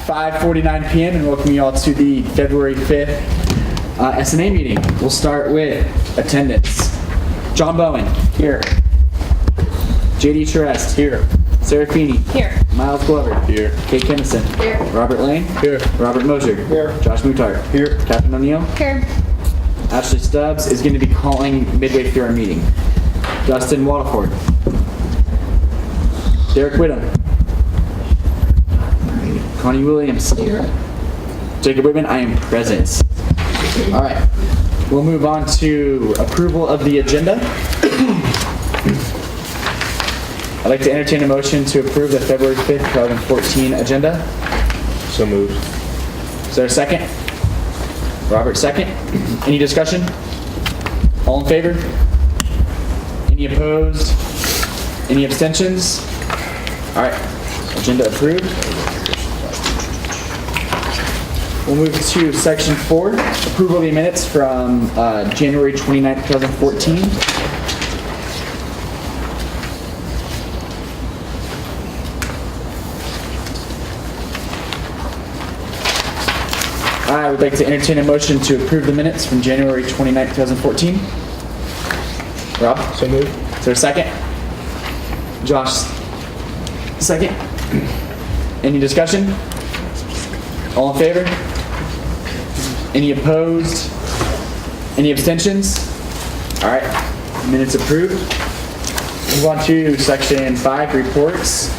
5:49 p.m. and welcome you all to the February 5th S&A meeting. We'll start with attendance. John Bowen. Here. J.D. Charest. Here. Sarah Feeney. Here. Miles Glover. Here. Kate Kinnison. Here. Robert Lane. Here. Robert Mosier. Here. Josh Mutart. Here. Catherine O'Neill. Here. Ashley Stubbs is going to be calling midway through our meeting. Dustin Waterford. Derek Whittam. Connie Williams. Here. Jacob Whitman, I am present. All right. We'll move on to approval of the agenda. I'd like to entertain a motion to approve the February 5th, 2014 agenda. So moved. Is there a second? Robert, second. Any discussion? All in favor? Any opposed? Any abstentions? All right. Agenda approved. We'll move to section 4, approval of the minutes from January 29th, 2014. I would like to entertain a motion to approve the minutes from January 29th, 2014. Rob? So moved. Is there a second? Josh? Second. Any discussion? All in favor? Any opposed? Any abstentions? All right, minutes approved. Move on to section 5, reports.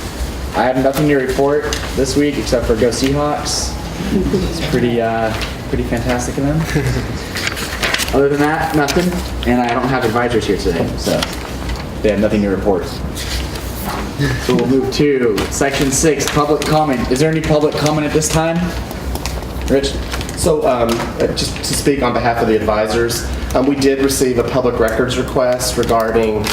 I have nothing to report this week except for Go Seahawks. It's pretty fantastic of them. Other than that, nothing. And I don't have advisors here today, so they have nothing to report. So we'll move to section 6, public comment. Is there any public comment at this time? Rich? So just to speak on behalf of the advisors, we did receive a public records request regarding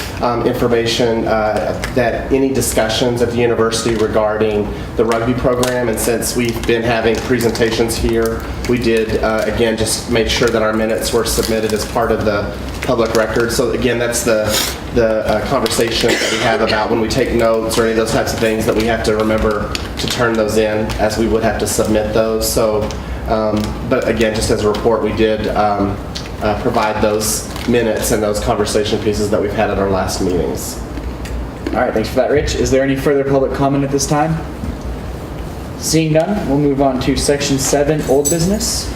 information that any discussions at the university regarding the rugby program, and since we've been having presentations here, we did again just make sure that our minutes were submitted as part of the public record. So again, that's the conversation that we have about when we take notes or any of those types of things, that we have to remember to turn those in as we would have to submit those. So but again, just as a report, we did provide those minutes and those conversation pieces that we've had at our last meetings. All right, thanks for that, Rich. Is there any further public comment at this time? Seeing none, we'll move on to section 7, old business.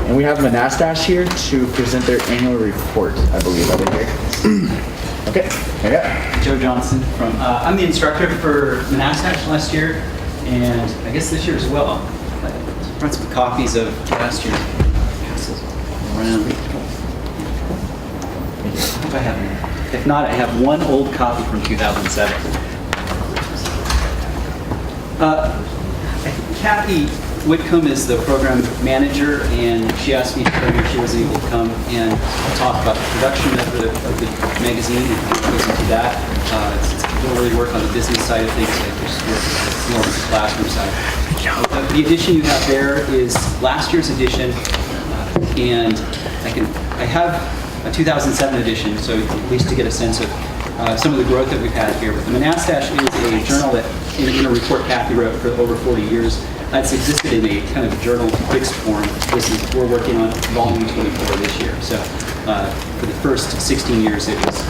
And we have Manastash here to present their annual report, I believe, over here. Okay, there you go. Joe Johnson from, I'm the instructor for Manastash last year, and I guess this year as well. I brought some copies of last year's. Pass those around. I hope I have them. If not, I have one old copy from 2007. Kathy Whitcomb is the program manager, and she asked me to come here. She wasn't able to come and talk about the production of the magazine and how it goes into that. I don't really work on the business side of things. I just work more on the classroom side. The edition you have there is last year's edition, and I have a 2007 edition, so at least to get a sense of some of the growth that we've had here. But the Manastash is a journal that, in a report Kathy wrote for over 40 years, it's existed in a kind of journal fixed form. We're working on volume 24 this year. So for the first 16 years, it was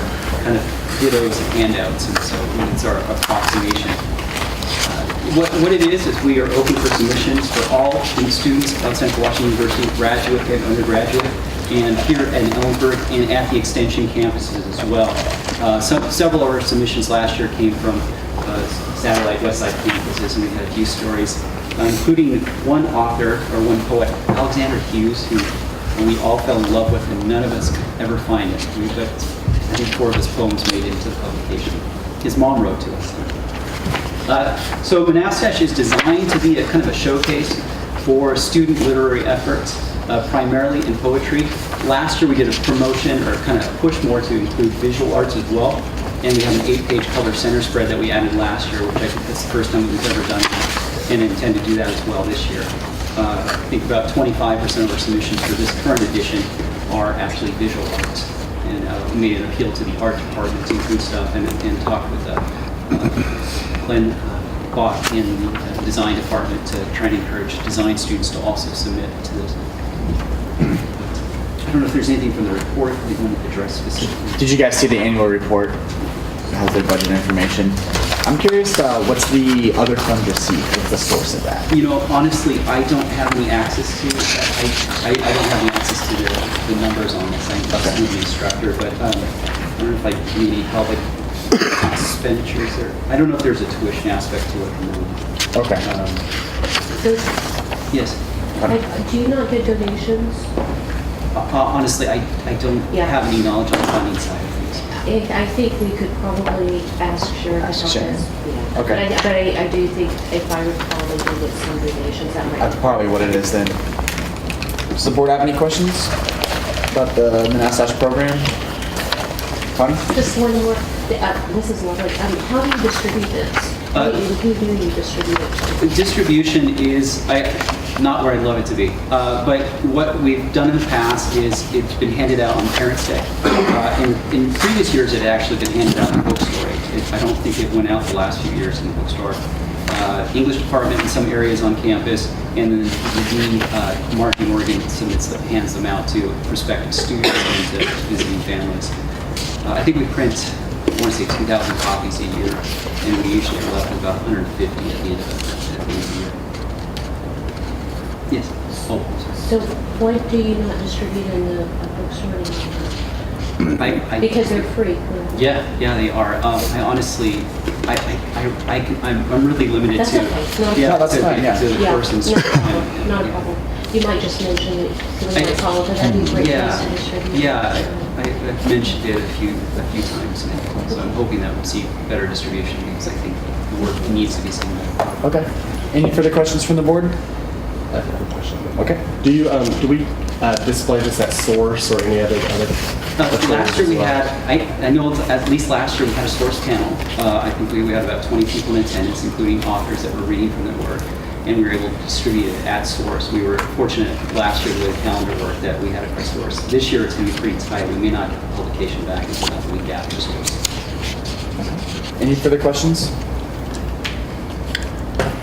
kind of dittos and handouts, and so it's our approximation. What it is we are open for submissions for all students at Central Washington University, graduate and undergraduate, and here at Ellenburg and at the Extension campuses as well. Several of our submissions last year came from satellite Westside campuses, and we had a few stories, including one author, or one poet, Alexander Hughes, who we all fell in love with, and none of us could ever find it. We've got, I think, 4 of his poems made into the publication. His mom wrote to us. So Manastash is designed to be a kind of a showcase for student literary efforts, primarily in poetry. Last year we did a promotion, or kind of a push more to include visual arts as well. And we have an 8-page color center spread that we added last year, which I think is the first time we've ever done that, and intend to do that as well this year. I think about 25% of our submissions for this current edition are actually visual arts. And we made an appeal to the art department to include stuff, and talk with Glenn fought in the design department to try and encourage design students to also submit to those. I don't know if there's anything from the report that you want to address specifically. Did you guys see the annual report? It has the budget information. I'm curious, what's the other fund receipt? What's the source of that? You know, honestly, I don't have any access to it. I don't have any access to the numbers on this. I'm just the instructor, but I don't know if I need help, like expenditures or, I don't know if there's a tuition aspect to it. Okay. Yes. Do you not get donations? Honestly, I don't Yeah. have any knowledge on the funding side of things. I think we could probably ask Sharon to help us. Sharon. Yeah. Okay. But I do think, if I recall, they do get some donations. That might. That's probably what it is then. Does the board have any questions about the Manassas program? Connie? Just one more. This is lovely. How do you distribute this? Who do you distribute it to? Distribution is not where I'd love it to be, but what we've done in the past is it's been handed out on Parents' Day. In previous years, it had actually been handed out in the bookstore. I don't think it went out the last few years in the bookstore. English department in some areas on campus, and then the dean, Mark Morgan, hands them out to prospective students and to visiting families. I think we print, I want to say 2,000 copies a year, and we usually are left with about 150 at the end of the year. Yes. Oh, So why do you not distribute in the bookstore anymore? sorry. Because they're free. Correct? Yeah, they are. I honestly, I'm really limited That's to. okay. No, No, that's fine, yeah. To the Yeah, person's. not a problem. Not a problem. You might just mention that you might call it, but that'd be great Yeah, place to distribute. I've mentioned it a few times now, so I'm hoping that we'll see better distribution because I think the work needs to be seen better. Okay. Any further questions from the board? I have a question. Okay. Do we display this at Source or any other? Last year we had, I know at least last year we had a source panel. I think we had about 20 people in attendance, including authors that were reading from their work, and we were able to distribute it at Source. We were fortunate last year with calendar work that we had it by Source. This year it's going to be pretty tight. We may not get the publication back until about the week after Source. Any further questions?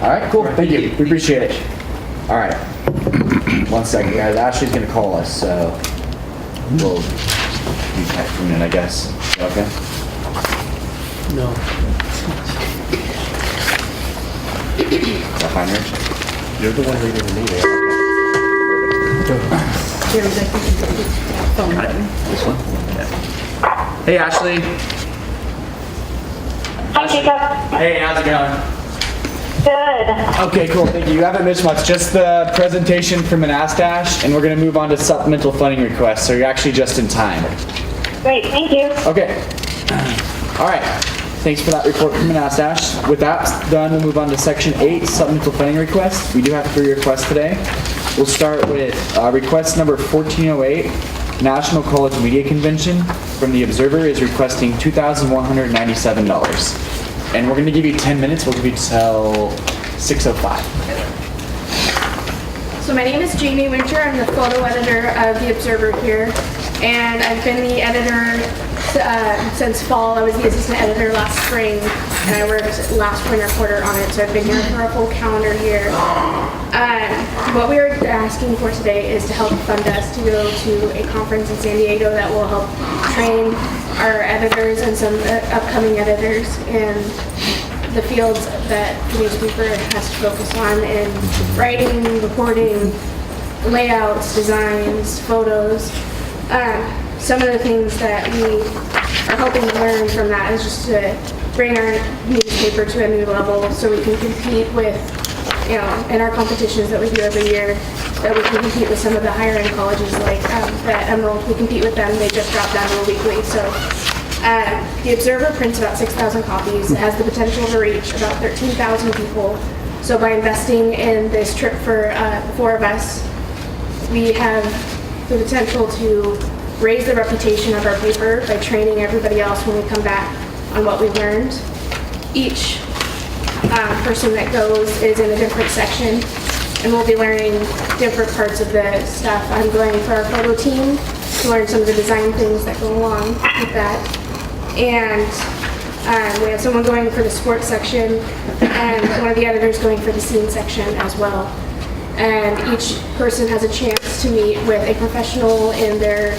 All right, cool. Thank you. We appreciate it. All right. 1 second, guys. Ashley's going to call us, so we'll be back for a minute, I guess. Okay? No. Is that fine, Rich? You're the one reading the meeting. Got it? This one? Hey, Ashley. Hi, Jacob. Hey, how's it going? Good. Okay, cool. Thank you. You haven't missed much. Just the presentation from Manastash, and we're going to move on to supplemental funding requests, so you're actually just in time. Great, thank you. Okay. All right. Thanks for that report from Manastash. With that done, we'll move on to Section 8, supplemental funding requests. We do have 3 requests today. We'll start with request number 1408, National College Media Convention from the Observer is requesting $2,197. And we're going to give you 10 minutes. We'll give you till 6:05. So my name is Jamie Winter. I'm the photo editor of The Observer here. And I've been the editor since fall. I was the assistant editor last spring, and I worked last winter quarter on it, so I've been here for a full calendar year. What we are asking for today is to help fund us to go to a conference in San Diego that will help train our editors and some upcoming editors in the fields that the newspaper has to focus on in writing, reporting, layouts, designs, photos. Some of the things that we are hoping to learn from that is just to bring our newspaper to a new level so we can compete with, in our competitions that we do every year, that we can compete with some of the higher end colleges like at Emerald. We compete with them. They just dropped down to a weekly. So The Observer prints about 6,000 copies. It has the potential to reach about 13,000 people. So by investing in this trip for the 4 of us, we have the potential to raise the reputation of our paper by training everybody else when we come back on what we learned. Each person that goes is in a different section, and we'll be learning different parts of the stuff. I'm going for our photo team to learn some of the design things that go along with that. And We have someone going for the sports section and one of the editors going for the scene section as well. And each person has a chance to meet with a professional in their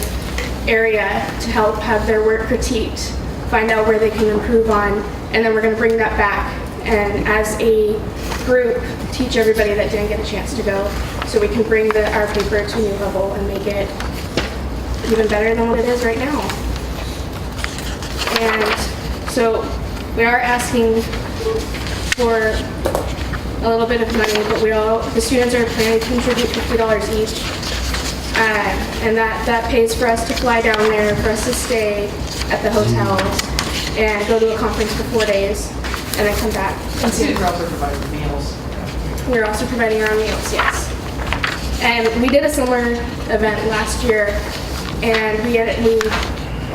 area to help have their work critiqued, find out where they can improve on, and then we're going to bring that back and as a group teach everybody that didn't get a chance to go so we can bring our paper to a new level and make it even better than what it is right now. And so we are asking for a little bit of money, but the students are planning to contribute $50 each. And that pays for us to fly down there, for us to stay at the hotels and go to a conference for 4 days and then come back. And students are also providing meals. We're also providing our own meals, yes. And we did a similar event last year, and we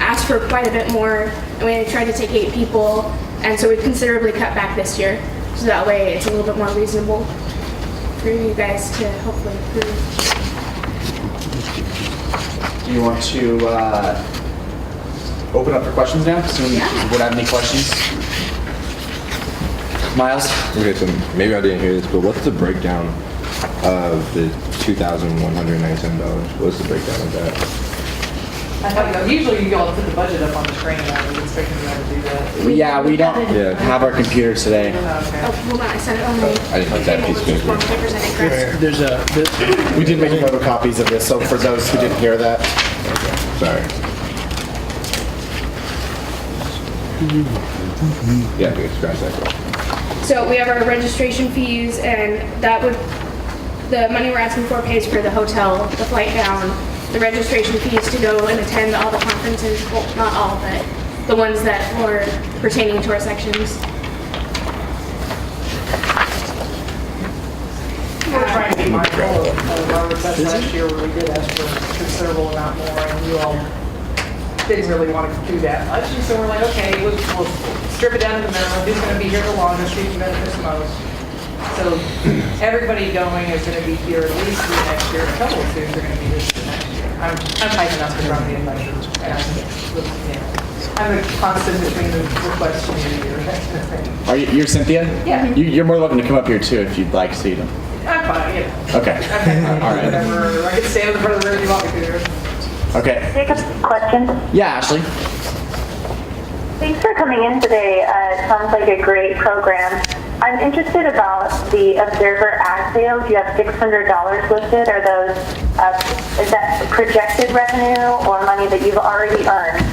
asked for quite a bit more, and we tried to take 8 people, and so we've considerably cut back this year, so that way it's a little bit more reasonable for you guys to hopefully approve. Do you want to open up for questions now? So would have any questions? Miles? Okay, so maybe I didn't hear this, but what's the breakdown of the $2,197? What's the breakdown of that? I thought, usually you all put the budget up on the screen, and I was expecting you guys to do that. Yeah, we don't have our computers today. Okay. Oh, hold on, I sent it on my I didn't have that piece of table with paper. just papers I didn't grab. We did make photocopies of this, so for those who didn't hear that. Sorry. Yeah, we can scratch that question. So we have our registration fees, and the money we're asking for pays for the hotel, the flight down, the registration fees to go and attend all the conferences, well, not all, but the ones that were pertaining to our sections. We're trying to be mindful of our request last year where we did ask for a considerable amount more, and you all didn't really want to do that much. And so we're like, okay, we'll strip it down to the minimum. Who's going to be here the longest? Who's going to benefit the most? So everybody going is going to be here at least through next year. A couple of students are going to be here through next year. I'm typing up because I'm the advisor. I'm a constant between the request community or You're Cynthia? Yeah. You're more welcome to come up here too if you'd like to see them. I'm fine, Okay. All right. Whatever. I can stand in the front of the room if you want me to. Okay. Jacob, question. Yeah, Ashley. Thanks for coming in today. It sounds like a great program. I'm interested about the Observer ad sales. You have $600 listed. Are those, is that projected revenue or money that you've already earned?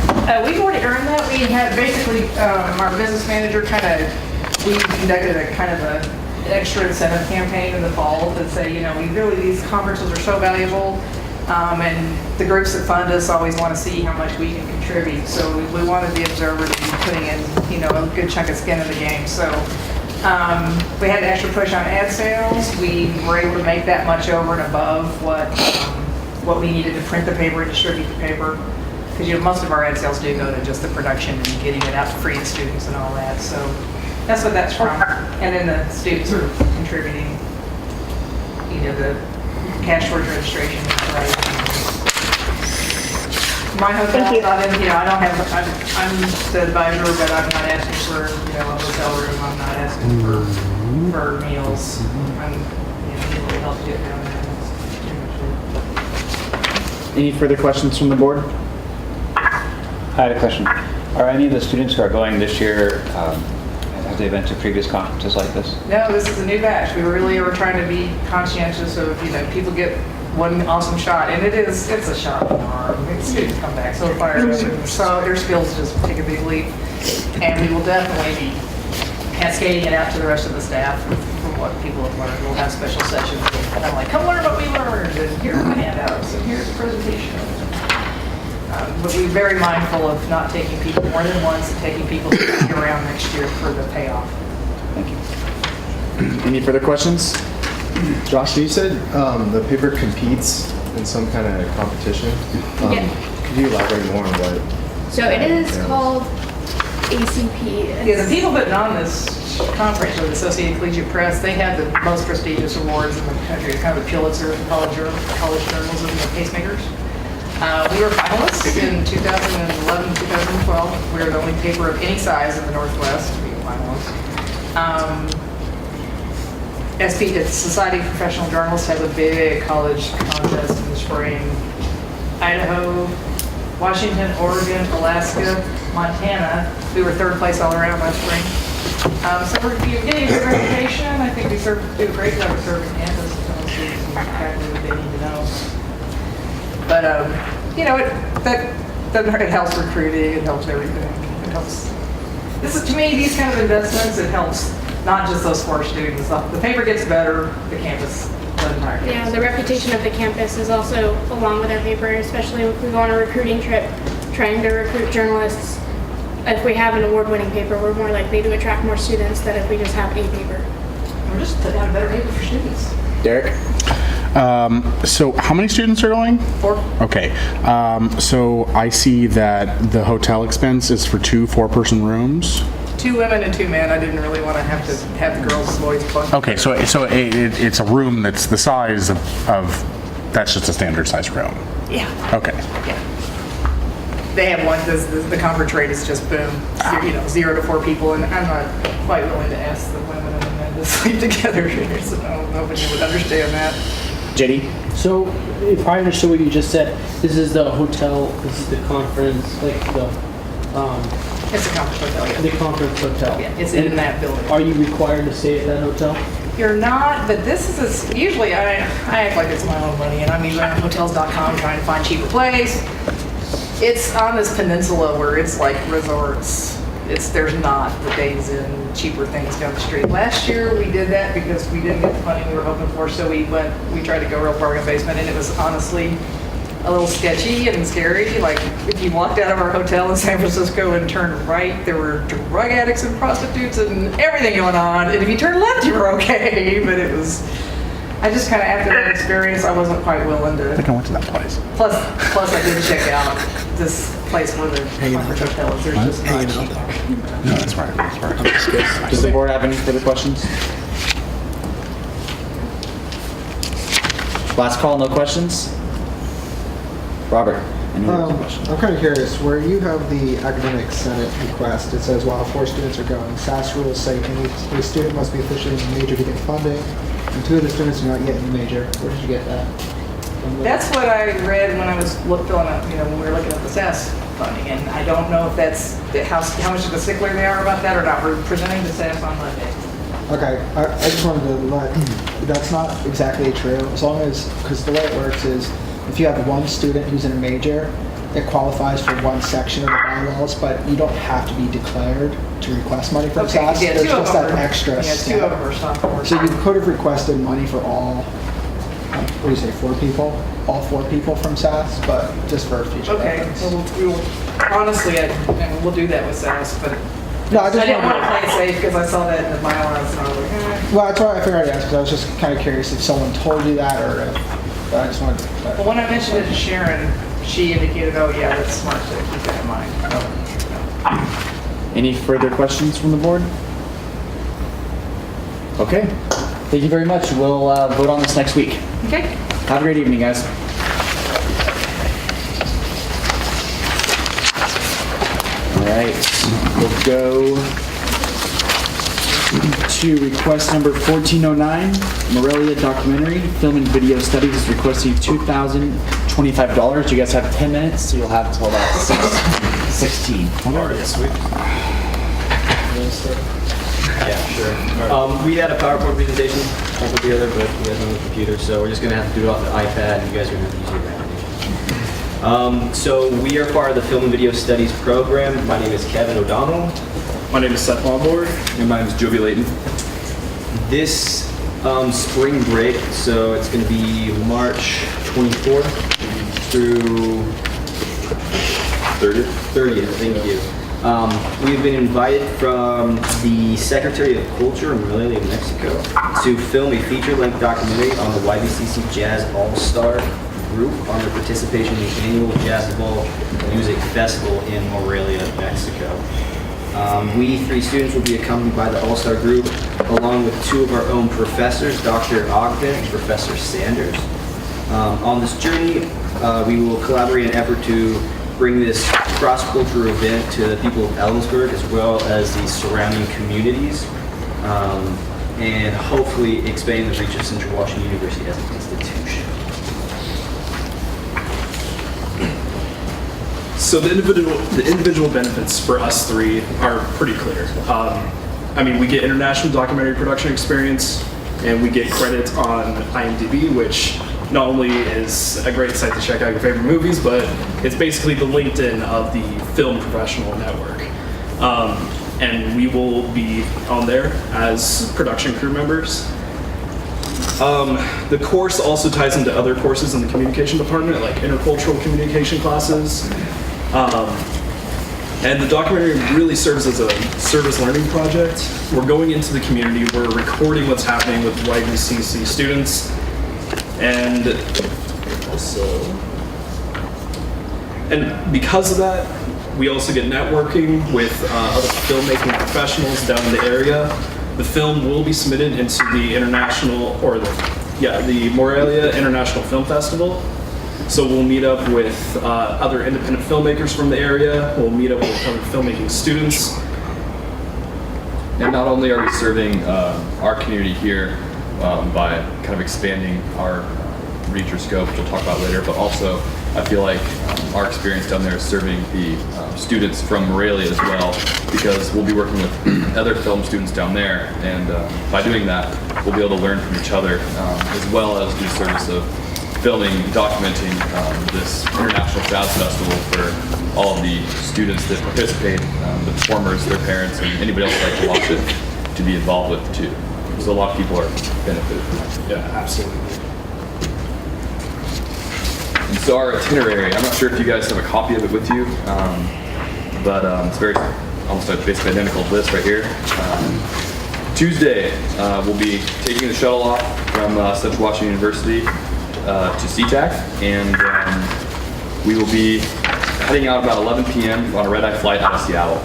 We've already earned that. We had basically, our business manager we conducted a kind of an extra incentive campaign in the fall to say, these conferences are so valuable. And the groups that fund us always want to see how much we can contribute. So we wanted the Observer to be putting in, a good chunk of skin in the game. So we had an extra push on ad sales. We were able to make that much over and above what we needed to print the paper and distribute the paper. Because most of our ad sales do go to just the production and getting it out to free to students and all that. So that's what that's from. And then the students are contributing, the cash towards registration. Right. My hotel's not in, I don't have, I'm the advisor, but I'm not asking for, a hotel room. I'm not asking for meals. I'm, able to help get down there. That's pretty much it. Any further questions from the board? I had a question. Are any of the students who are going this year, have they been to previous conferences like this? No, this is a new batch. We really are trying to be conscientious of, people get one awesome shot, and it's a shot in the arm. Students come back so fired up, so their skills just take a big leap, and we will definitely be cascading it out to the rest of the staff from what people have learned. We'll have special sessions, and I'm like, come learn what we learned, and here's the handouts, and here's the presentation. But we're very mindful of not taking people more than once and taking people around next year for the payoff. Thank you. Any further questions? Josh? You said the paper competes in some kind of competition. Yeah. Could you elaborate more on what? So it is called ACP. Yeah, the people putting on this conference with Associated Collegiate Press, they have the most prestigious awards in the country. It's kind of the Pulitzer of college journalism and the pacemakers. We were finalists in 2011, 2012. We were the only paper of any size in the Northwest to be a finalist. SP, it's Society of Professional Journalists, has a big college contest in the spring. Idaho, Washington, Oregon, Alaska, Montana. We were third place all around last spring. So we're getting a good reputation. I think we do a great job of serving campus and telling students exactly what they need to know. But you know, it helps recruiting. It helps everything. It helps. This is, to me, these kind of investments. It helps not just those 4 students. The paper gets better. The campus. Yeah, the reputation of the campus is also along with our paper, especially if we go on a recruiting trip trying to recruit journalists. If we have an award-winning paper, we're more likely to attract more students than if we just have a paper. We're just putting out a better paper for students. Derek? So how many students are going? 4. Okay. So I see that the hotel expense is for 2 4-person rooms. 2 women and 2 men. I didn't really want to have the girls and boys plug. Okay, so it's a room that's the size of that's just a standard size room. Yeah. Okay. Yeah. They have one. The conference rate is just boom, 0 to 4 people, and I'm not quite willing to ask the women and the men to sleep together here, so nobody would understand that. JD? So, if I understood what you just said, this is the hotel, this is the conference, like It's a conference hotel. Yeah. the conference hotel. Yeah, it's in that building. Are you required to stay at that hotel? You're not, but this is usually I act like it's my own money, and I'm usually on hotels.com trying to find cheaper place. It's on this peninsula where it's like resorts. There's not the days in cheaper things down the street. Last year we did that because we didn't get the funding we were hoping for, so we tried to go real bargain basement, and it was honestly a little sketchy and scary. Like, if you walked out of our hotel in San Francisco and turned right, there were drug addicts and prostitutes and everything going on. And if you turned left, you were okay. But it was, I just kind of, after that experience, I wasn't quite willing to. I think I went to that place. Plus I did check out this place where the conference hotel is. There's just not cheap. No, that's right. That's right. Does the board have any further questions? Last call, no questions? Robert, any other questions? I'm kind of curious, where you have the academic senate request, it says while 4 students are going, SAS rules say a student must be officially in the major to get funding, and 2 of the students are not yet in the major. Where did you get that? That's what I read when I was filling out, when we were looking at the SAS funding, and I don't know if that's how much of a stickler they are about that or not. We're presenting the SAS on Monday. Okay, I just wanted to that's not exactly true, as long as, because the way it works is, if you have 1 student who's in a major, it qualifies for 1 section of the bylaws, but you don't have to be declared to request money from SAS. Yeah, There's just that extra 2 step. of them are sophomore. So you could have requested money for all, what do you say, 4 people? All 4 people from SAS, but just for future Okay, reference. so we'll honestly, we'll do that with SAS, but No, I didn't want to play it safe because I saw that in the bylaws and I was like, Well, that's why I figured I'd ask, because I was just kind of curious if someone told you that or if, but I just wanted to. Well, when I mentioned it to Sharon, she indicated, oh yeah, that's smart to keep that in mind. Any further questions from the board? Okay. Thank you very much. We'll vote on this next week. Okay. Have a great evening, guys. All right. We'll go to request number 1409, Morelia Documentary, Film and Video Studies is requesting $2,025. You guys have 10 minutes, so you'll have until about 6:16. Sweet. Yeah, sure. We had a PowerPoint presentation put together, but we guys on the computer, so we're just going to have to do it off the iPad, and you guys are going to have to use your imagination. So we are part of the Film and Video Studies program. My name is Kevin O'Donnell. My name is Seth Longboard. And my name is Joby Layton. This spring break, so it's going to be March 24th through 30th, thank you. We've been invited from the Secretary of Culture in Morelia, Mexico, to film a feature-length documentary on the YBCC Jazz All-Star Group on their participation in the annual Jazz Ball Music Festival in Morelia, Mexico. We 3 students will be accompanied by the All-Star Group, along with 2 of our own professors, Dr. Ogden and Professor Sanders. On this journey, we will collaborate in an effort to bring this cross-cultural event to the people of Ellensburg as well as the surrounding communities, and hopefully expand the reach of Central Washington University as an institution. So the individual benefits for us three are pretty clear. I mean, we get international documentary production experience, and we get credit on IMDb, which not only is a great site to check out your favorite movies, but it's basically the LinkedIn of the film professional network. And we will be on there as production crew members. The course also ties into other courses in the communication department, like intercultural communication classes. And the documentary really serves as a service learning project. We're going into the community, we're recording what's happening with YVCC students, and because of that, we also get networking with other filmmaking professionals down in the area. The film will be submitted into the the Morelia International Film Festival. So we'll meet up with other independent filmmakers from the area. We'll meet up with other filmmaking students. And not only are we serving our community here by kind of expanding our reach or scope, which we'll talk about later, but also I feel like our experience down there is serving the students from Morelia as well, because we'll be working with other film students down there, and by doing that, we'll be able to learn from each other, as well as do service of filming, documenting this International Jazz Festival for all of the students that participate, the performers, their parents, and anybody else who'd like to watch it to be involved with too. So a lot of people are benefited from that. Yeah, absolutely. And so our itinerary, I'm not sure if you guys have a copy of it with you, but it's very almost basically identical to this right here. Tuesday, we'll be taking the shuttle off from Central Washington University to SeaTac, and we will be heading out about 11 p.m. on a red-eye flight out of Seattle.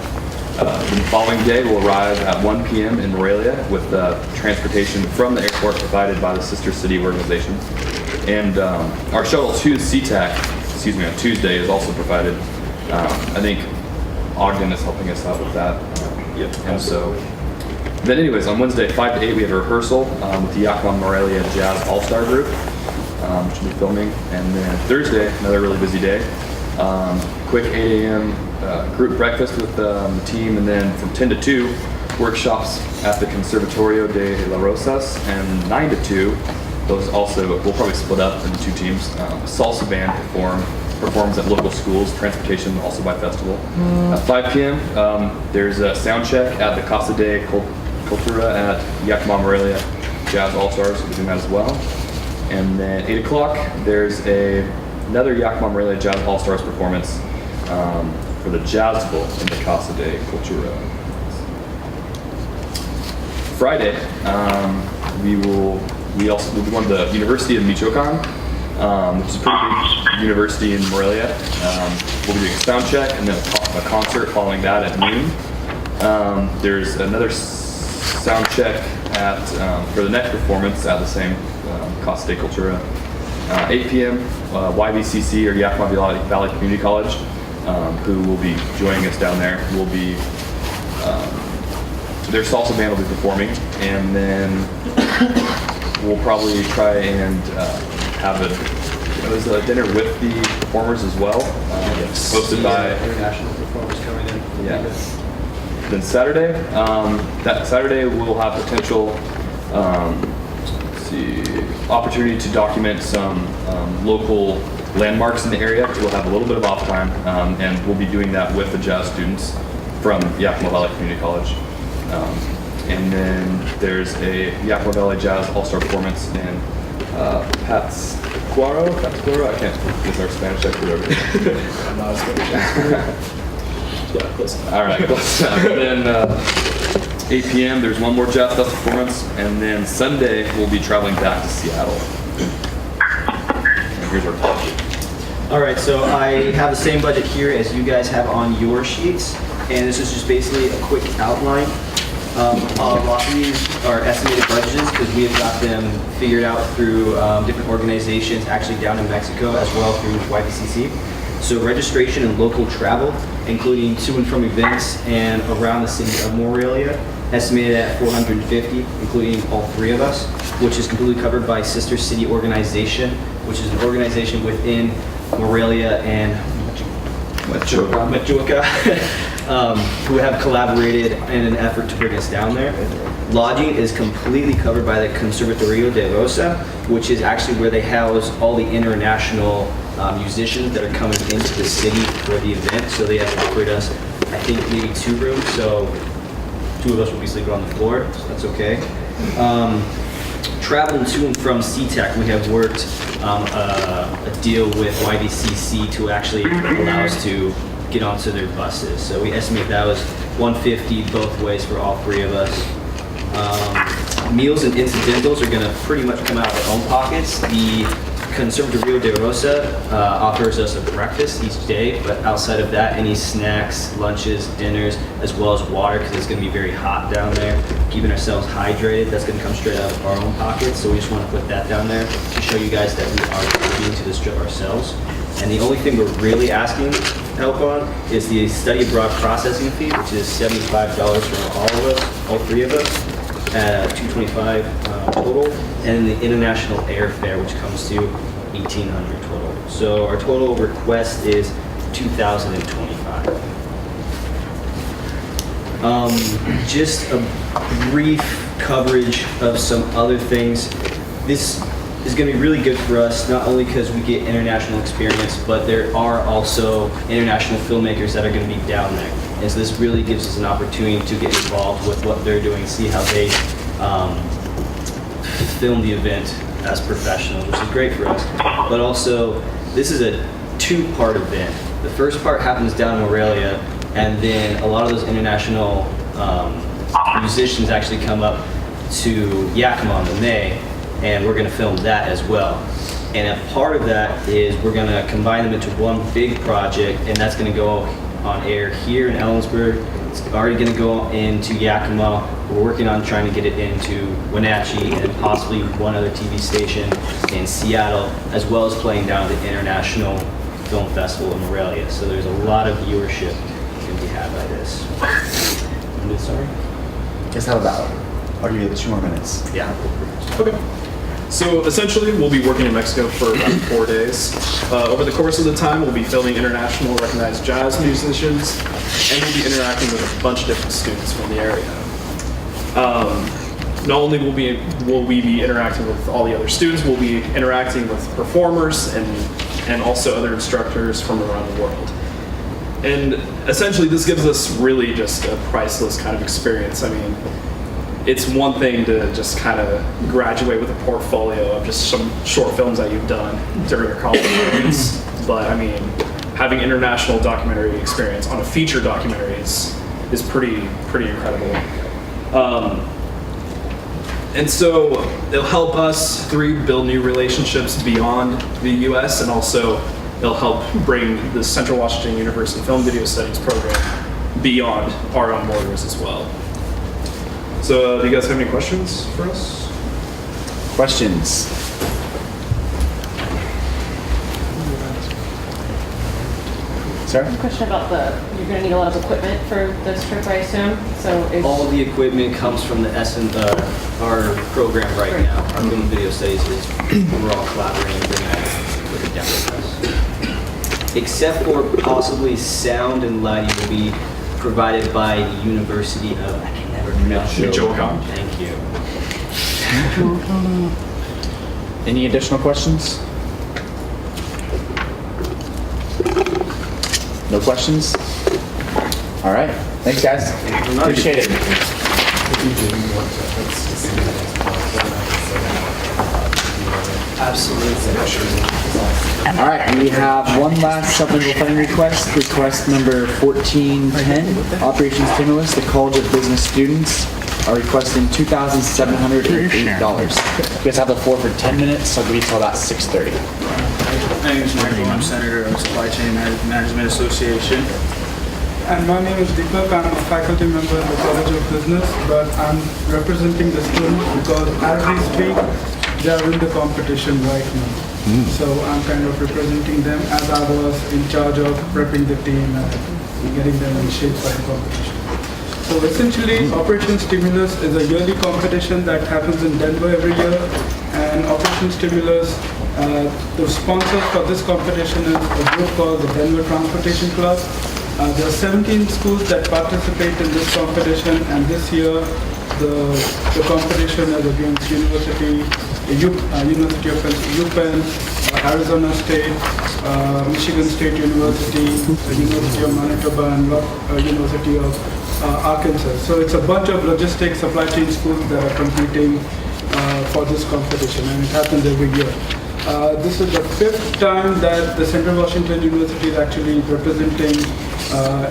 The following day, we'll arrive at 1 p.m. in Morelia with transportation from the airport provided by the Sister City organization. And our shuttle to SeaTac, on Tuesday is also provided. I think Ogden is helping us out with that. Yep. And so, then anyways, on Wednesday, 5 to 8, we have a rehearsal with the Yakima Morelia Jazz All-Star Group, which will be filming. And then Thursday, another really busy day. Quick 8 a.m. Group breakfast with the team, and then from 10 to 2, workshops at the Conservatorio de la Rosas, and 9 to 2, those also, we'll probably split up into 2 teams. Salsa band performs at local schools, transportation also by festival. At 5 p.m., there's a sound check at the Casa de Cultura at Yakima Morelia Jazz All-Stars, we'll be doing that as well. And then 8 o'clock, there's another Yakima Morelia Jazz All-Stars performance for the Jazz Bowl in the Casa de Cultura. Friday, we also will be going to the University of Michoacan, which is a pretty big university in Morelia. We'll be doing a sound check and then a concert following that at noon. There's another sound check for the next performance at the same Casa de Cultura. 8 p.m. YVCC, or Yakima Valley Community College, who will be joining us down there. Will be their salsa band will be performing, and then we'll probably try and have a dinner with the performers as well, hosted by international performers coming in. Yeah. Then Saturday, that Saturday we'll have potential opportunity to document some local landmarks in the area. We'll have a little bit of off time, and we'll be doing that with the jazz students from Yakima Valley Community College. And then there's a Yakima Valley Jazz All-Star performance in Pátzcuaro, I can't, it's our Spanish expert over here. I'm not a Spanish expert. Yeah, close enough. All right, close enough. And then 8 p.m. there's one more Jazz Fest performance, and then Sunday we'll be traveling back to Seattle. And here's our budget. All right, so I have the same budget here as you guys have on your sheets, and this is just basically a quick outline. A lot of these our estimated budgets because we have got them figured out through different organizations actually down in Mexico as well through YBCC. So registration and local travel, including to and from events and around the city of Morelia, estimated at $450, including all three of us, which is completely covered by Sister City Organization, which is an organization within Morelia and Machuca, who have collaborated in an effort to bring us down there. Lodging is completely covered by the Conservatorio de Rosa, which is actually where they house all the international musicians that are coming into the city for the event. So they have offered us, I think, maybe 2 rooms. So 2 of us will be sleeping on the floor, so that's okay. Traveling to and from SeaTac, we have worked a deal with YBCC to actually allow us to get onto their buses. So we estimate that was $150 both ways for all 3 of us. Meals and incidentals are going to pretty much come out of our own pockets. The Conservatorio de Rosa offers us a breakfast each day, but outside of that, any snacks, lunches, dinners, as well as water, because it's going to be very hot down there. Keeping ourselves hydrated, that's going to come straight out of our own pockets, so we just want to put that down there to show you guys that we are contributing to this trip ourselves. And the only thing we're really asking help on is the study abroad processing fee, which is $75 for all of us, all 3 of us. $225 total, and the international airfare, which comes to $1,800 total. So our total request is $2,025. Just a brief coverage of some other things. This is going to be really good for us, not only because we get international experience, but there are also international filmmakers that are going to be down there. And so this really gives us an opportunity to get involved with what they're doing, see how they film the event as professionals, which is great for us. But also, this is a 2-part event. The first part happens down in Morelia, and then a lot of those international musicians actually come up to Yakima in May, and we're going to film that as well. And a part of that is we're going to combine them into one big project, and that's going to go on air here in Ellensburg. It's already going to go into Yakima. We're working on trying to get it into Wenatchee and possibly one other TV station in Seattle, as well as playing down at the International Film Festival in Morelia. So there's a lot of viewership going to be had by this. Sorry? Guess how about? I'll give you 2 more minutes. Yeah. Okay. So essentially, we'll be working in Mexico for about 4 days. Over the course of the time, we'll be filming international recognized jazz musicians, and we'll be interacting with a bunch of different students from the area. Not only will we be interacting with all the other students, we'll be interacting with performers and also other instructors from around the world. And essentially, this gives us really just a priceless kind of experience. I mean, it's one thing to just kind of graduate with a portfolio of just some short films that you've done during your college years, but I mean, having international documentary experience on a feature documentary is pretty incredible. And so it'll help us 3 build new relationships beyond the U.S. and also it'll help bring the Central Washington University Film Video Studies program beyond our own borders as well. So do you guys have any questions for us? Questions? Sorry? I have a question about you're going to need a lot of equipment for this trip, I assume. So is All of the equipment comes from the our program right now. Our film video studies is we're all collaborating and bringing it down with us. Except for possibly sound and lighting will be provided by the University of, I can never pronounce it. Michoacan. Thank you. Any additional questions? No questions? All right. Thanks, guys. Appreciate it. Absolutely. All right, we have one last supplemental funding request number 1410, Operation Stimulus. The College of Business students are requesting $2,708. You guys have the floor for 10 minutes, so I'll give you till about 6:30. My name is Michael. I'm Senator of Supply Chain Management Association. and my name is Deepak. I'm a faculty member in the College of Business, but I'm representing the students because as we speak, they are in the competition right now. So I'm kind of representing them as I was in charge of prepping the team and getting them in shape for the competition. So essentially, Operation Stimulus is a yearly competition that happens in Denver every year, and Operation Stimulus, the sponsor for this competition is a group called the Denver Transportation Club. There are 17 schools that participate in this competition, and this year the competition is against University of UPenn, Arizona State, Michigan State University, the University of Manitoba, and University of Arkansas. So it's a bunch of logistics supply chain schools that are competing for this competition, and it happens every year. This is the 5th time that the Central Washington University is actually representing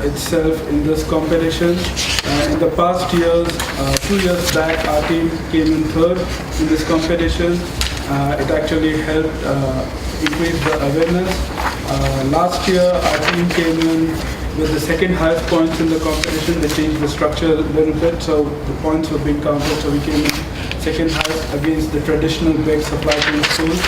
itself in this competition. In the past years, 2 years back, our team came in 3rd in this competition. It actually helped increase the awareness. Last year, our team came in with the 2nd highest points in the competition. They changed the structure a little bit, so the points were being counted. So we came in 2nd highest against the traditional big supply chain schools.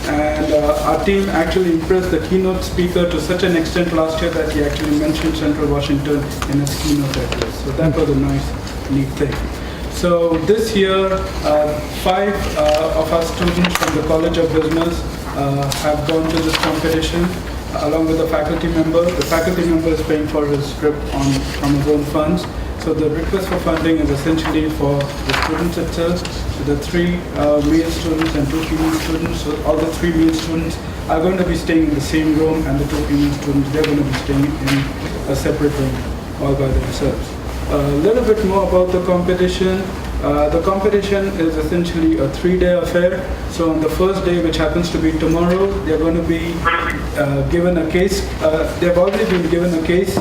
And our team actually impressed the keynote speaker to such an extent last year that he actually mentioned Central Washington in his keynote address. So that was a nice, neat thing. So this year, 5 of our students from the College of Business have gone to this competition along with a faculty member. The faculty member is paying for his trip from his own funds. So the request for funding is essentially for the students itself. So the 3 male students and 2 female students. So all the 3 male students are going to be staying in the same room, and the 2 female students, they're going to be staying in a separate room all by themselves. A little bit more about the competition. The competition is essentially a 3-day affair. So on the first day, which happens to be tomorrow, they're going to be given a case. They've already been given a case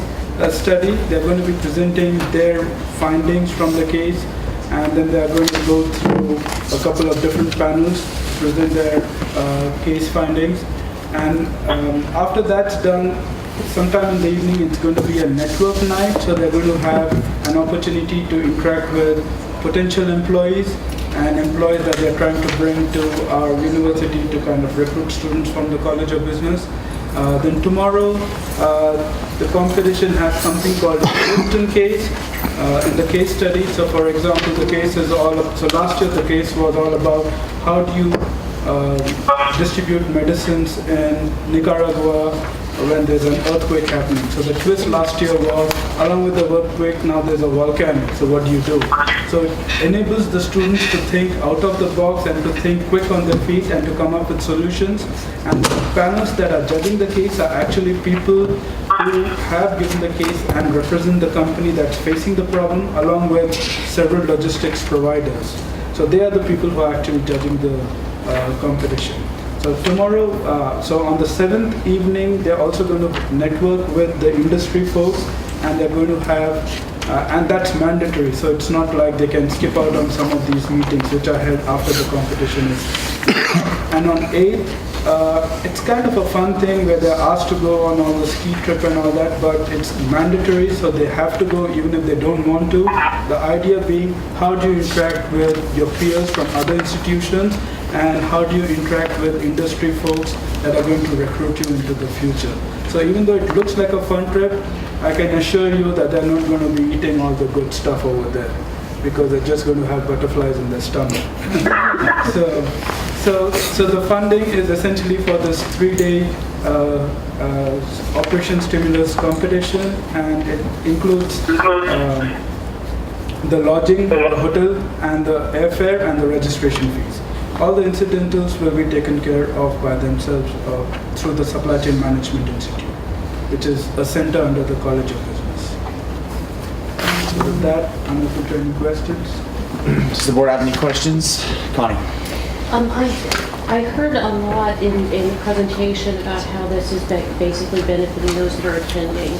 study. They're going to be presenting their findings from the case, and then they're going to go through a couple of different panels, present their case findings. And after that's done, sometime in the evening, it's going to be a network night. So they're going to have an opportunity to interact with potential employees and employees that they're trying to bring to our university to kind of recruit students from the College of Business. Then tomorrow, the competition has something called a Houston case in the case study. So for example, the case is so last year the case was all about how do you distribute medicines in Nicaragua when there's an earthquake happening. So the twist last year was, along with the earthquake, now there's a volcano. So what do you do? So it enables the students to think out of the box and to think quick on their feet and to come up with solutions. And the panels that are judging the case are actually people who have given the case and represent the company that's facing the problem, along with several logistics providers. So they are the people who are actually judging the competition. So tomorrow, so on the 7th evening, they're also going to network with the industry folks, and they're going to have, and that's mandatory, so it's not like they can skip out on some of these meetings which are held after the competition is. And on 8th, it's kind of a fun thing where they're asked to go on all the ski trip and all that, but it's mandatory, so they have to go even if they don't want to. The idea being, how do you interact with your peers from other institutions, and how do you interact with industry folks that are going to recruit you into the future. So even though it looks like a fun trip, I can assure you that they're not going to be eating all the good stuff over there, because they're just going to have butterflies in their stomach. So the funding is essentially for this 3-day Operation Stimulus competition, and it includes the lodging, the hotel, and the airfare, and the registration fees. All the incidentals will be taken care of by themselves through the Supply Chain Management Institute, which is a center under the College of Business. So with that, I'm open to any questions. Does the board have any questions? Connie? I heard a lot in the presentation about how this is basically benefiting those that are attending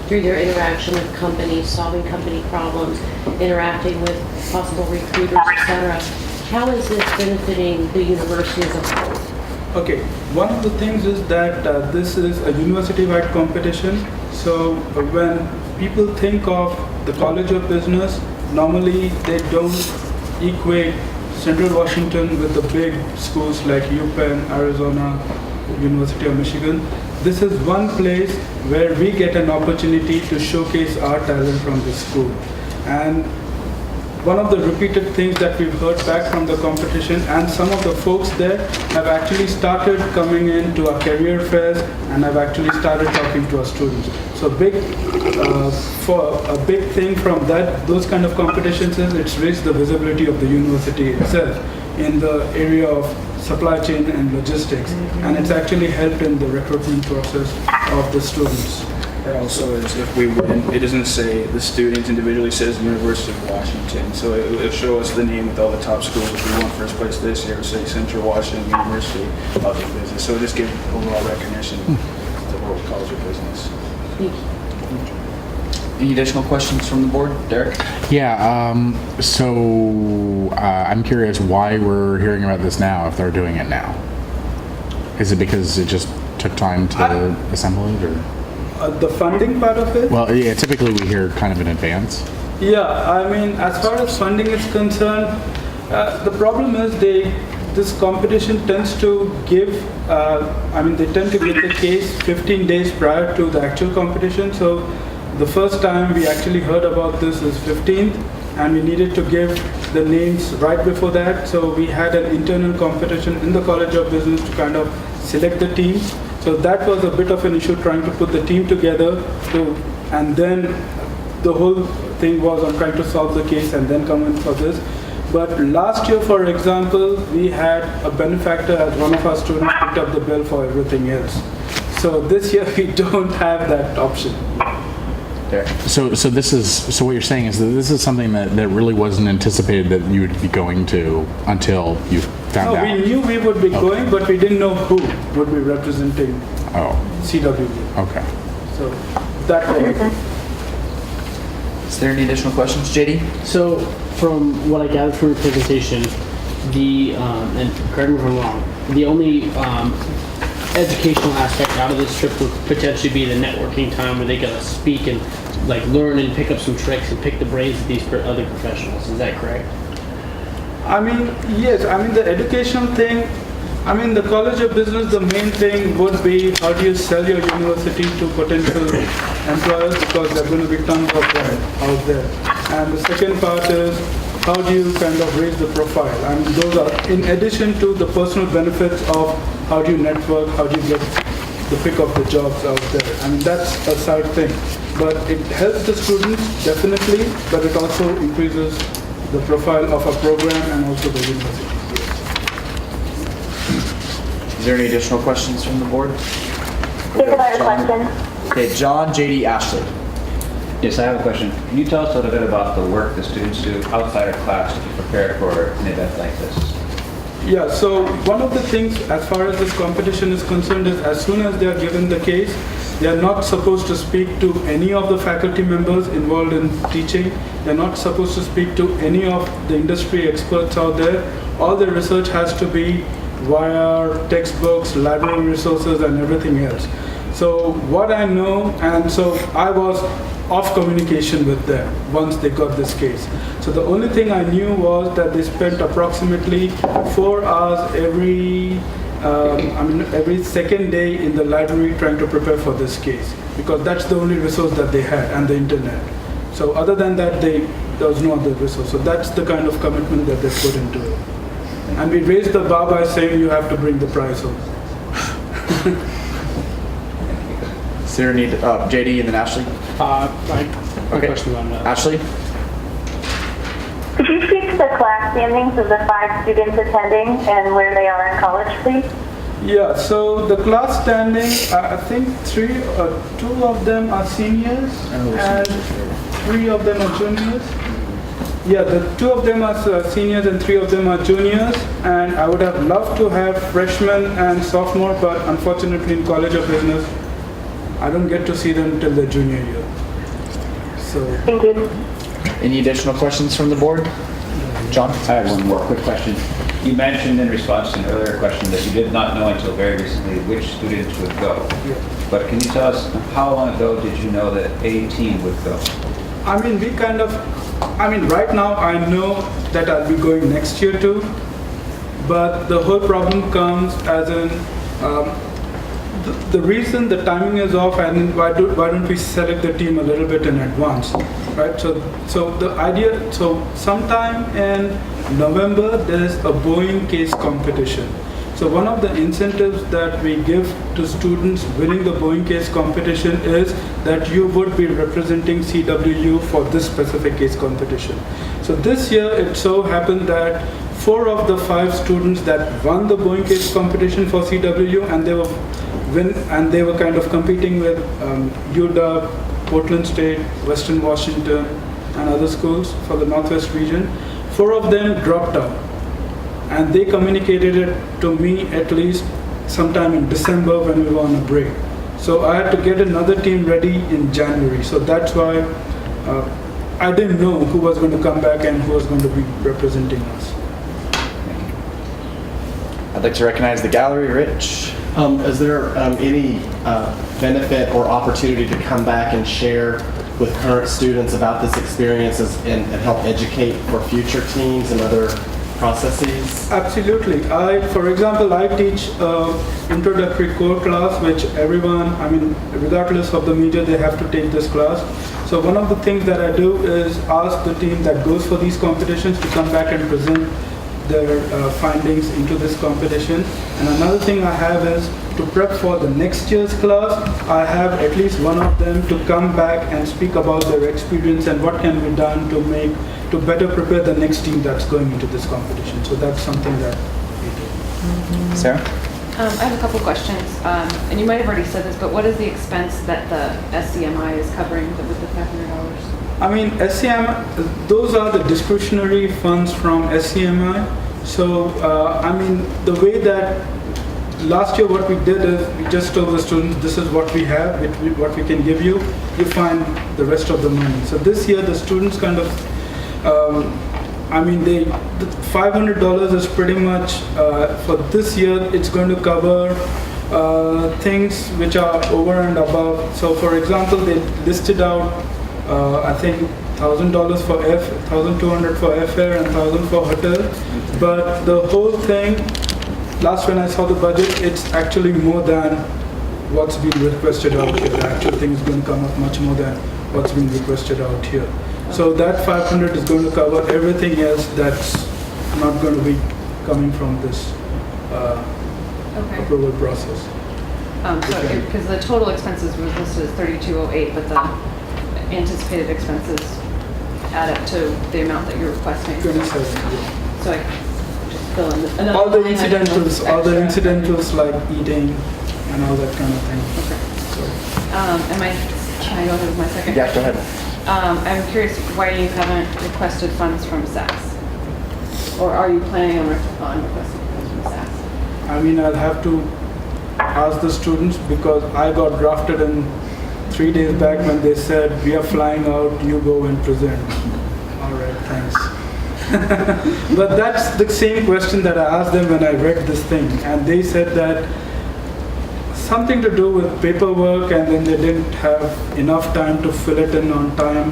through their interaction with companies, solving company problems, interacting with possible recruiters, etc. How is this benefiting the university as a whole? Okay, one of the things is that this is a university-wide competition. So when people think of the College of Business, normally they don't equate Central Washington with the big schools like UPenn, Arizona, University of Michigan. This is one place where we get an opportunity to showcase our talent from the school. And one of the repeated things that we've heard back from the competition, and some of the folks there have actually started coming into our career fairs and have actually started talking to our students. So for a big thing from those kind of competitions is it's raised the visibility of the university itself in the area of supply chain and logistics, and it's actually helped in the recruitment process of the students. It also is, if we win, it doesn't say the student individually, says University of Washington. So it'll show us the name with all the top schools. If we won first place this year, say Central Washington University of Business. So it just gives overall recognition to the World College of Business. Any additional questions from the board? Derek? Yeah, I'm curious why we're hearing about this now if they're doing it now. Is it because it just took time to assemble it, or? The funding part of it? Well, yeah, typically we hear kind of in advance. Yeah, I mean, as far as funding is concerned, the problem is this competition tends to give, they tend to give the case 15 days prior to the actual competition. So the first time we actually heard about this is 15th, and we needed to give the names right before that. So we had an internal competition in the College of Business to kind of select the teams. So that was a bit of an issue, trying to put the team together, and then the whole thing was on trying to solve the case and then come in for this. But last year, for example, we had a benefactor as one of our students picked up the bill for everything else. So this year we don't have that option. So what you're saying is that this is something that really wasn't anticipated that you would be going to until you found out. No, we knew we would be going, but we didn't know who would be representing CWU. Okay. So that was. Is there any additional questions, JD? So from what I gathered from your presentation, and correct me if I'm wrong, the only educational aspect out of this trip would potentially be the networking time where they get to speak and learn and pick up some tricks and pick the brains of these other professionals. Is that correct? I mean, yes. I mean, the educational thing, the College of Business, the main thing would be how do you sell your university to potential employers, because there are going to be tons of them out there. And the second part is how do you kind of raise the profile. I mean, those are in addition to the personal benefits of how do you network, how do you get the pick of the jobs out there. I mean, that's a side thing. But it helps the students, definitely, but it also increases the profile of a program and also the university. Is there any additional questions from the board? Take another question. Okay, John, JD, Ashley. Yes, I have a question. Can you tell us a little bit about the work the students do outside of class to prepare for an event like this? Yeah, so one of the things as far as this competition is concerned is as soon as they are given the case, they are not supposed to speak to any of the faculty members involved in teaching. They are not supposed to speak to any of the industry experts out there. All the research has to be via textbooks, library resources, and everything else. So what I know, and so I was off communication with them once they got this case. So the only thing I knew was that they spent approximately 4 hours every second day in the library trying to prepare for this case, because that's the only resource that they had, and the internet. So other than that, there was no other resource. So that's the kind of commitment that they put into it. And we raised the bar by saying you have to bring the prize home. Is there any, JD and then Ashley? Okay. Question on that. Ashley? Could you speak to the class standings of the 5 students attending and where they are in college, please? Yeah, so the class standing, I think 2 of them are seniors and 3 of them are juniors. Yeah, the 2 of them are seniors and 3 of them are juniors, and I would have loved to have freshmen and sophomore, but unfortunately in College of Business, I don't get to see them till their junior year. So. Thank you. Any additional questions from the board? John? I have one more quick question. You mentioned in response to an earlier question that you did not know until very recently which students would go. But can you tell us how long ago did you know that a team would go? I mean, right now I know that I'll be going next year too, but the whole problem comes as in the reason the timing is off, and why don't we select the team a little bit in advance, right? So the idea, sometime in November there is a Boeing case competition. So one of the incentives that we give to students winning the Boeing case competition is that you would be representing CWU for this specific case competition. So this year it so happened that 4 of the 5 students that won the Boeing case competition for CWU, and they were kind of competing with UW, Portland State, Western Washington, and other schools for the Northwest region. 4 of them dropped out. And they communicated it to me at least sometime in December when we were on a break. So I had to get another team ready in January. So that's why I didn't know who was going to come back and who was going to be representing us. I'd like to recognize the gallery, Rich. Is there any benefit or opportunity to come back and share with current students about this experience and help educate for future teams and other processes? Absolutely. For example, I teach introductory core class, which everyone, regardless of the major, they have to take this class. So one of the things that I do is ask the team that goes for these competitions to come back and present their findings into this competition. And another thing I have is to prep for the next year's class, I have at least one of them to come back and speak about their experience and what can be done to better prepare the next team that's going into this competition. So that's something that we do. Sarah? I have a couple questions, and you might have already said this, but what is the expense that the SCMI is covering with the $500? SCMI, those are the discretionary funds from SCMI. So, the way that last year what we did is we just told the students, this is what we have, what we can give you. You find the rest of the money. So this year the students kind of, the $500 is pretty much, for this year, it's going to cover things which are over and above. So for example, they listed out, I think, $1,000 for $1,200 for airfare and $1,000 for hotel. But the whole thing, last when I saw the budget, it's actually more than what's been requested out here. The actual thing is going to come up much more than what's been requested out here. So that 500 is going to cover everything else that's not going to be coming from this approval process. Because the total expenses was listed as 3,208, but the anticipated expenses add up to the amount that you're requesting. 27. So I just fill in another all the line item incidentals like eating and all that kind of thing. Okay. Can I go ahead with my second? Yeah, go ahead. I'm curious why you haven't requested funds from SAS, or are you planning on requesting funds from SAS? I'll have to ask the students because I got drafted in 3 days back when they said, we are flying out, you go and present. All right, thanks. But that's the same question that I asked them when I read this thing. And they said that something to do with paperwork, and then they didn't have enough time to fill it in on time.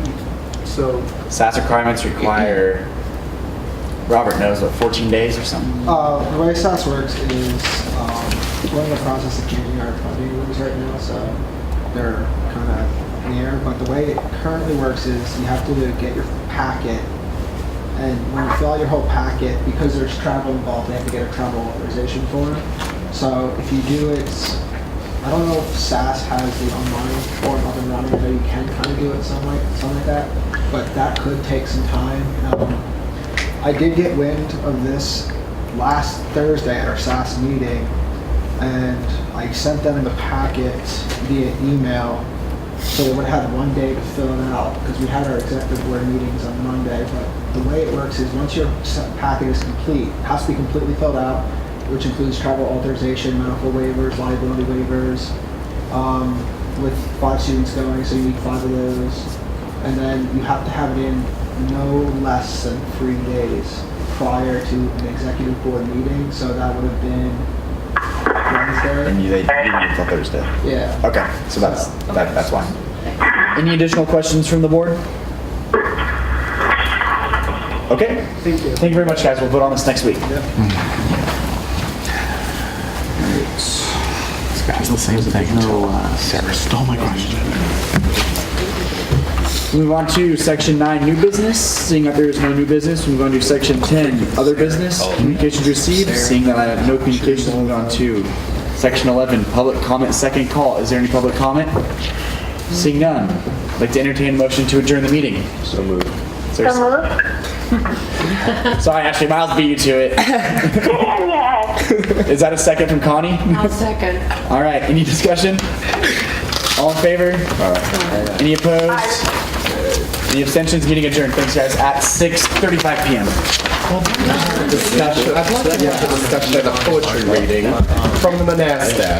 So SAS requirements require, Robert knows, 14 days or something? The way SAS works is we're in the process of changing our funding rules right now, so they're kind of near. But the way it currently works is you have to get your packet, and when you fill out your whole packet, because there's travel involved, they have to get a travel authorization form. So if you do it, I don't know if SAS has the online form up and running. I know you can kind of do it something like that, but that could take some time. I did get wind of this last Thursday at our SAS meeting, and I sent them the packet via email, so they would have had 1 day to fill it out, because we had our executive board meetings on Monday. But the way it works is once your packet is complete, it has to be completely filled out, which includes travel authorization, medical waivers, liability waivers, with 5 students going, so you need 5 of those. And then you have to have it in no less than 3 days. prior to an executive board meeting, so that would have been Wednesday. And they didn't meet until Thursday. Yeah. Okay, so that's why. Any additional questions from the board? Okay. Thank you. Thank you very much, guys. We'll vote on this next week. This guy's the same thing. Sarah stole my question. Move on to section 9, new business. Seeing that there is no new business, we move on to section 10, other business. Communications received. Seeing that I have no communications, we'll move on to section 11, public comment, second call. Is there any public comment? Seeing none, I'd like to entertain a motion to adjourn the meeting. So moved. So moved. Sorry, Ashley, Miles beat you to it. Yes. Is that a second from Connie? I'll second. All right, any discussion? All in favor? Any opposed? Any abstentions? Meeting adjourned. Thanks, guys. At 6:35 p.m. Discussion, I'd like to have a discussion of the poetry reading from the monastic.